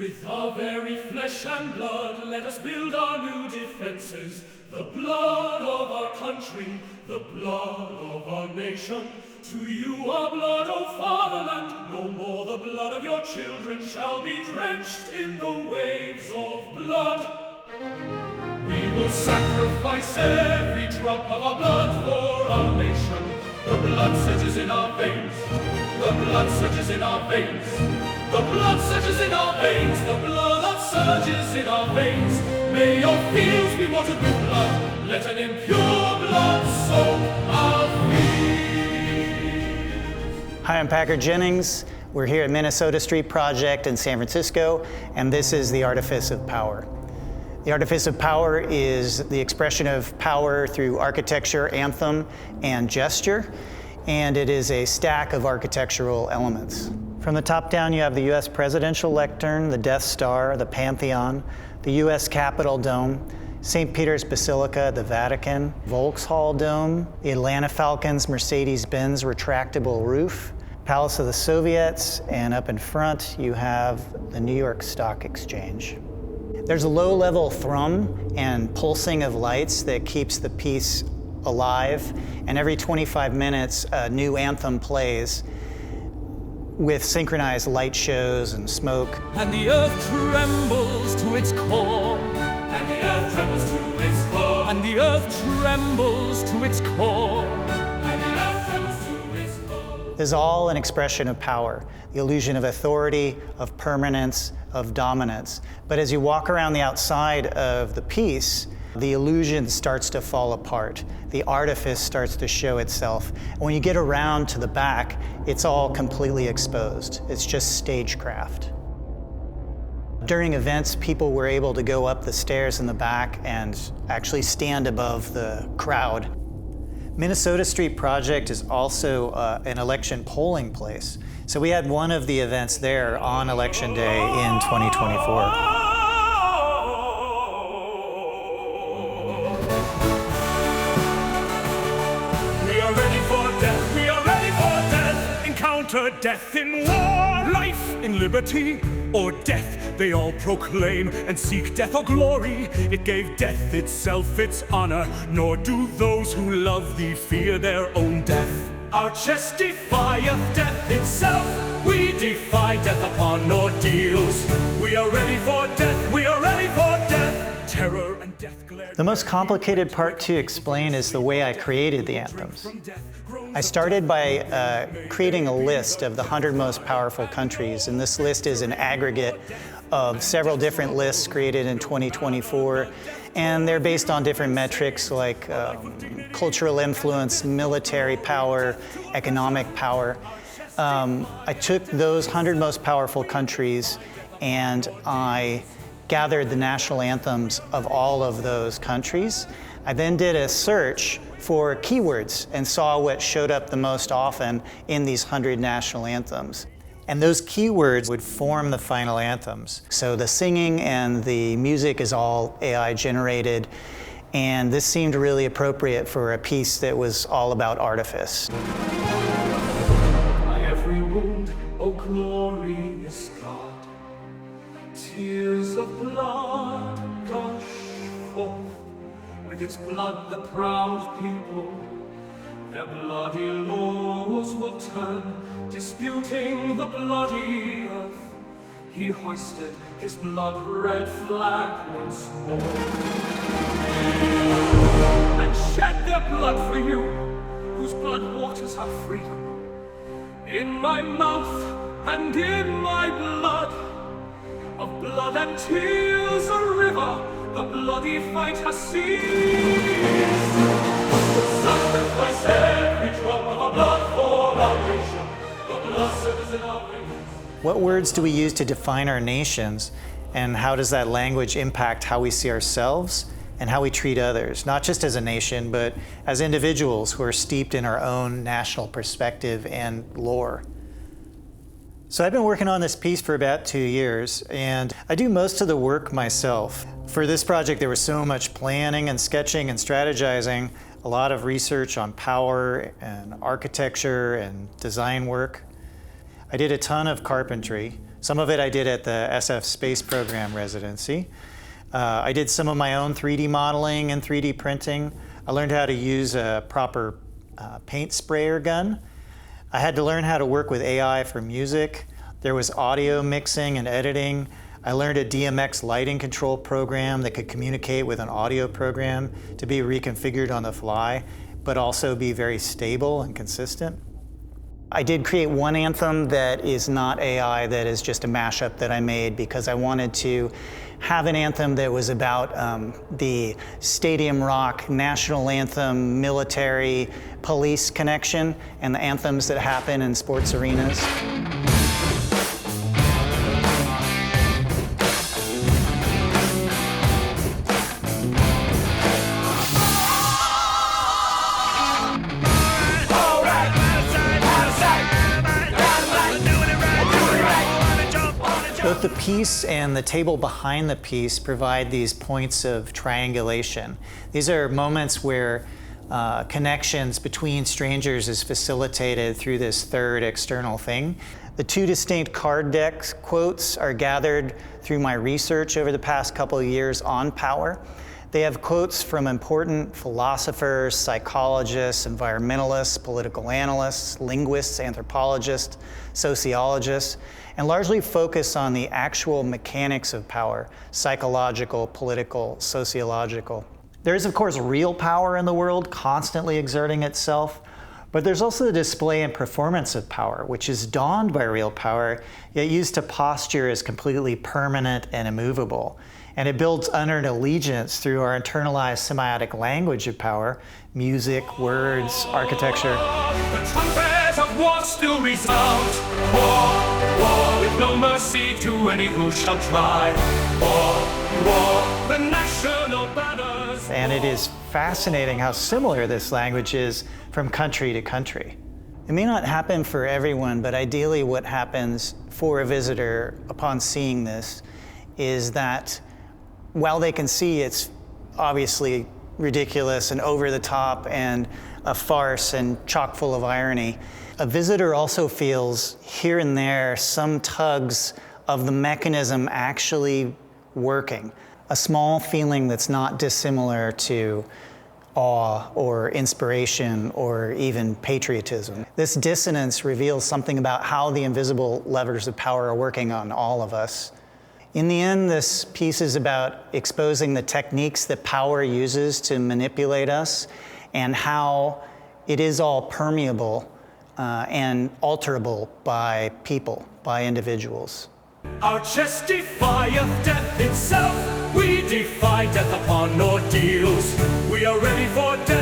With our very flesh and blood, let us build our new defenses. The blood of our country, the blood of our nation. To you our blood, O fatherland, no more the blood of your children shall be drenched in the waves of blood. We will sacrifice every drop of our blood for our nation. The blood surges in our veins, the blood surges in our veins, the blood surges in our veins, the blood that surges in our veins. May your fields be watered with blood, let an impure blood soak our fields. Hi, I'm Packard Jennings. We're here at Minnesota Street Project in San Francisco, and this is the Artifice of Power. The Artifice of Power is the expression of power through architecture, anthem, and gesture, and it is a stack of architectural elements. From the top down, you have the U.S. Presidential Lectern, the Death Star, the Pantheon, the U.S. Capitol Dome, St. Peter's Basilica, the Vatican, Vauxhall Dome, the Atlanta Falcons Mercedes-Benz retractable roof, Palace of the Soviets, and up in front you have the New York Stock Exchange. There's a low-level thrum and pulsing of lights that keeps the piece alive, and every 25 minutes a new anthem plays with synchronized light shows and smoke. And the earth trembles to its core, and the earth trembles to its core, and the earth trembles to its core, and the earth trembles to its core. This is all an expression of power, the illusion of authority, of permanence, of dominance. But as you walk around the outside of the piece, the illusion starts to fall apart. The artifice starts to show itself. And when you get around to the back, it's all completely exposed. It's just stagecraft. During events, people were able to go up the stairs in the back and actually stand above the crowd. Minnesota Street Project is also an election polling place. So we had one of the events there on Election Day in 2024. Death in war, life in liberty, or death they all proclaim and seek death or glory. It gave death itself its honor, nor do those who love thee fear their own death. Our chest defieth death itself, we defy death upon ordeals. We are ready for death, we are ready for death. Terror and death glare. The most complicated part to explain is the way I created the anthems. I started by creating a list of the 100 most powerful countries, and this list is an aggregate of several different lists created in 2024, and they're based on different metrics like cultural influence, military power, economic power. I took those 100 most powerful countries and I gathered the national anthems of all of those countries. I then did a search for keywords and saw what showed up the most often in these 100 national anthems. And those keywords would form the final anthems. So the singing and the music is all AI generated, and this seemed really appropriate for a piece that was all about artifice. By every wound, O glorious God, tears of blood gush forth. With its blood the proud people their bloody laws will turn, disputing the bloody earth. He hoisted his blood-red flag once more, and shed their blood for you, whose blood waters have freedom. In my mouth and in my blood, of blood and tears a river, the bloody fight has ceased. Sacrifice every drop of our blood for our nation. The blood surges in our veins. What words do we use to define our nations, and how does that language impact how we see ourselves and how we treat others, not just as a nation, but as individuals who are steeped in our own national perspective and lore? So I've been working on this piece for about 2 years, and I do most of the work myself. For this project, there was so much planning and sketching and strategizing, a lot of research on power and architecture and design work. I did a ton of carpentry Some of it I did at the SF Space Program residency. I did some of my own 3D modeling and 3D printing. I learned how to use a proper paint sprayer gun. I had to learn how to work with AI for music. There was audio mixing and editing. I learned a DMX lighting control program that could communicate with an audio program to be reconfigured on the fly, but also be very stable and consistent. I did create one anthem that is not AI, that is just a mashup that I made because I wanted to have an anthem that was about the stadium rock, national anthem, military, police connection, and the anthems that happen in sports arenas. Both the piece and the table behind the piece provide these points of triangulation. These are moments where connections between strangers is facilitated through this third external thing. The two distinct card deck quotes are gathered through my research over the past couple of years on power. They have quotes from important philosophers, psychologists, environmentalists, political analysts, linguists, anthropologists, sociologists, and largely focus on the actual mechanics of power, psychological, political, sociological. There is, of course, real power in the world, constantly exerting itself, but there's also the display and performance of power, which is dawned by real power, yet used to posture as completely permanent and immovable. And it builds unearned allegiance through our internalized semiotic language of power, music, words, architecture. The trumpet of war still resounds. War, with no mercy to any who shall try. War, the national banners. And it is fascinating how similar this language is from country to country. It may not happen for everyone, but ideally what happens for a visitor upon seeing this is that while they can see it's obviously ridiculous and over the top and a farce and chock full of irony, a visitor also feels here and there some tugs of the mechanism actually working. A small feeling that's not dissimilar to awe or inspiration or even patriotism. This dissonance reveals something about how the invisible levers of power are working on all of us. In the end, this piece is about exposing the techniques that power uses to manipulate us and how it is all permeable and alterable by people, by individuals. Our chest defieth death itself. We defy death upon ordeals. We are ready for death.